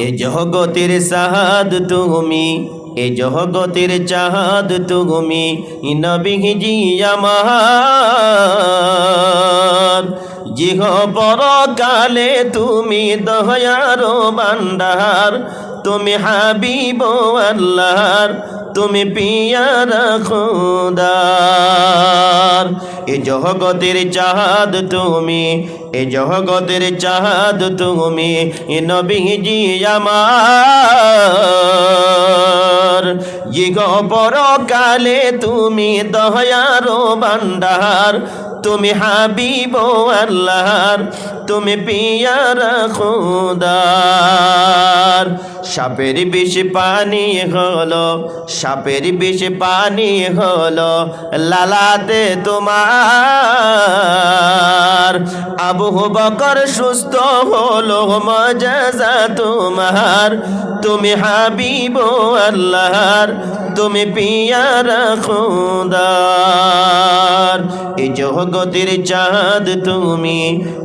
এ জগতের সাহাদ তুমি, এ জগতের চাঁদ তুমি, নবীজি আমার। জিহ পরকালে তুমি দয়ার ভান্ডার, তুমি হাবিব আল্লাহর, তুমি পিয়ারা খোদার। এ জগতের চাঁদ তুমি, এ জগতের চাঁদ তুমি, এ নবীজি আমার। ইগ পরকালে তুমি দয়ার ভান্ডার, তুমি হাবিব আল্লাহর, তুমি পিয়ারা খোদার। সাপের বিষ পানি হলো, সাপের বিষ পানি হলো লালাতে তোমার। আবু বকর সুস্থ হলো মজজা তোমার, তুমি হাবিব আল্লাহর, তুমি পিয়ারা খোদার। এ জগতের চাঁদ তুমি,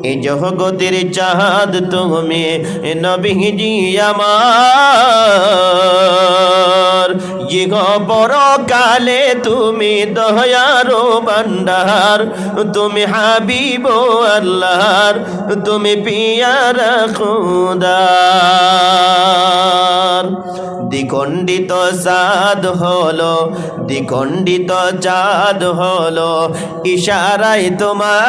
এ জগতের চাঁদ তুমি, নবীজি আমার। ইহ পরকালে তুমি দয়ার ভান্ডার, তুমি হাবিব আল্লাহর, তুমি পিয়ারা খোদার। দ্বিখণ্ডিত চাঁদ হলো, দ্বিখণ্ডিত চাঁদ হলো ইশারায় তোমার।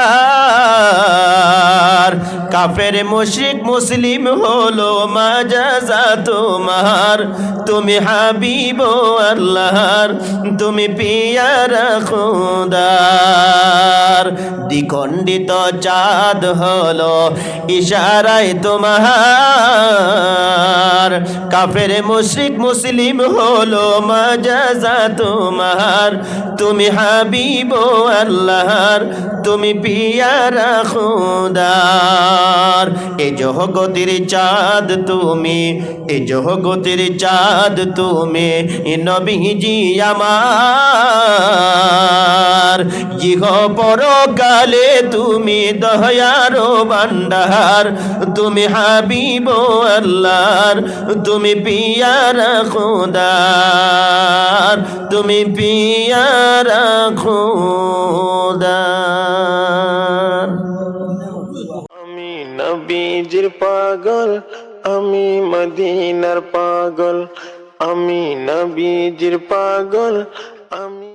কাফের মুশরিক মুসলিম হলো মাজাজা তোমার, তুমি হাবিব আল্লাহর, তুমি পিয়ারা খোদার। দ্বিখণ্ডিত চাঁদ হলো ইশারায় তোমার। কাফের মুশরিক মুসলিম হলো মাজাজা তোমার, তুমি হাবিব আল্লাহর, তুমি পিয়ারা খোদার। এ জগতের চাঁদ তুমি, এ জগতের চাঁদ তুমি, নবীজি আমার। ইহ পরকালে তুমি দয়ার ভান্ডার, তুমি হাবিব আল্লাহর, তুমি পিয়ারা খোদার, তুমি পিয়ারা খোদার। আমি নবীজির পাগল, আমি মদিনার পাগল, আমি নবীজির পাগল, আমি